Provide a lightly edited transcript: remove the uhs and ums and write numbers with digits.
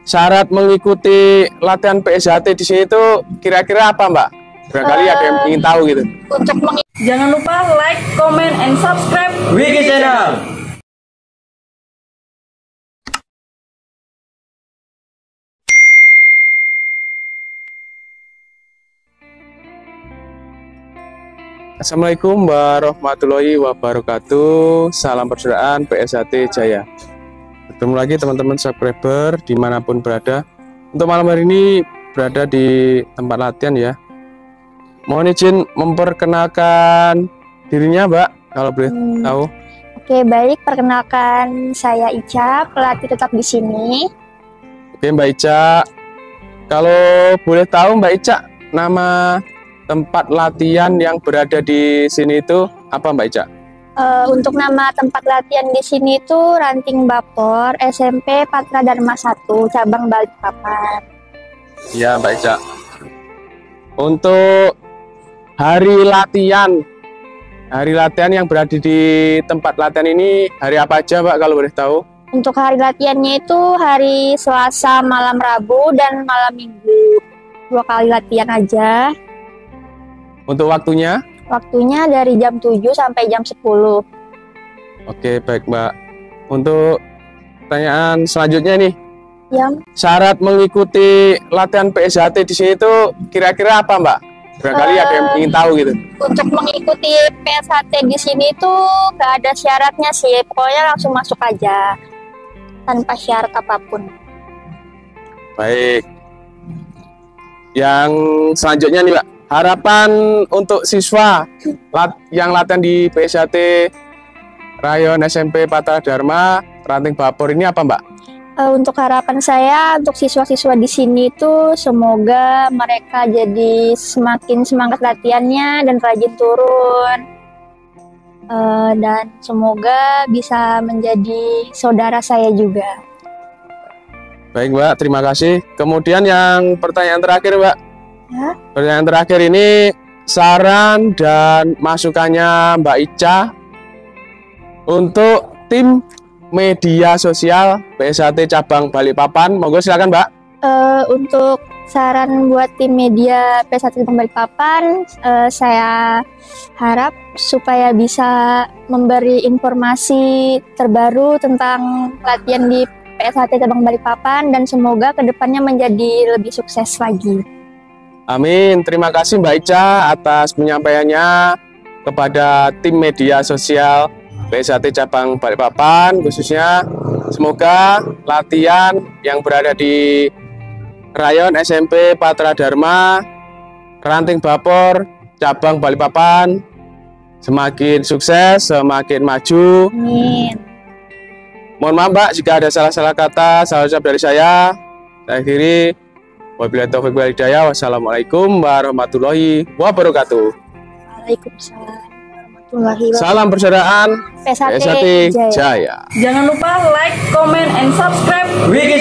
Syarat mengikuti latihan PSHT di sini itu kira-kira apa, Mbak? Barangkali ada yang ingin tahu gitu. Jangan lupa like, comment, and subscribe Wiki Channel. Assalamualaikum warahmatullahi wabarakatuh. Salam persaudaraan PSHT Jaya. Bertemu lagi teman-teman subscriber dimanapun berada. Untuk malam hari ini berada di tempat latihan ya. Mohon izin memperkenalkan dirinya, Mbak, kalau boleh tahu. Oke, baik. Perkenalkan, saya Ica, pelatih tetap di sini. Oke, Mbak Ica. Kalau boleh tahu, Mbak Ica, nama tempat latihan yang berada di sini itu apa, Mbak Ica? Untuk nama tempat latihan di sini itu Ranting Bapor SMP Patra Dharma 1 cabang Balikpapan. Iya, Mbak Ica. Untuk hari latihan yang berada di tempat latihan ini hari apa aja, Mbak, kalau boleh tahu? Untuk hari latihannya itu hari Selasa, malam Rabu, dan malam Minggu. 2 kali latihan aja. Untuk waktunya? Waktunya dari jam 7 sampai jam 10. Oke, baik, Mbak. Untuk pertanyaan selanjutnya nih. Yang Syarat mengikuti latihan PSHT di sini itu kira-kira apa, Mbak? Barangkali ada yang ingin tahu gitu. untuk mengikuti PSHT di sini tuh gak ada syaratnya sih. Pokoknya langsung masuk aja. Tanpa syarat apapun. Baik. Yang selanjutnya nih, Mbak. Harapan untuk siswa yang latihan di PSHT Rayon SMP Patra Dharma Ranting Bapor ini apa, Mbak? Untuk harapan saya untuk siswa-siswa di sini tuh semoga mereka jadi semakin semangat latihannya dan rajin turun. Dan semoga bisa menjadi saudara saya juga. Baik, Mbak, terima kasih. Kemudian yang pertanyaan terakhir, Mbak. Ya. Pertanyaan terakhir ini saran dan masukannya Mbak Ica untuk tim media sosial PSHT cabang Balikpapan. Monggo silakan, Mbak. Untuk saran buat tim media PSHT cabang Balikpapan, saya harap supaya bisa memberi informasi terbaru tentang latihan di PSHT cabang Balikpapan dan semoga kedepannya menjadi lebih sukses lagi. Amin. Terima kasih, Mbak Ica, atas penyampaiannya kepada tim media sosial PSHT cabang Balikpapan khususnya. Semoga latihan yang berada di Rayon SMP Patra Dharma Ranting Bapor cabang Balikpapan semakin sukses, semakin maju. Amin. Mohon maaf, Mbak, jika ada salah-salah kata, salah ucap dari saya. Saya akhiri. Wabillahi taufiq wal hidayah. Wassalamualaikum warahmatullahi wabarakatuh. Waalaikumsalam warahmatullahi wabarakatuh. Salam persaudaraan PSHT PSHT Jaya. Jaya. Jangan lupa like, comment, and subscribe Wiki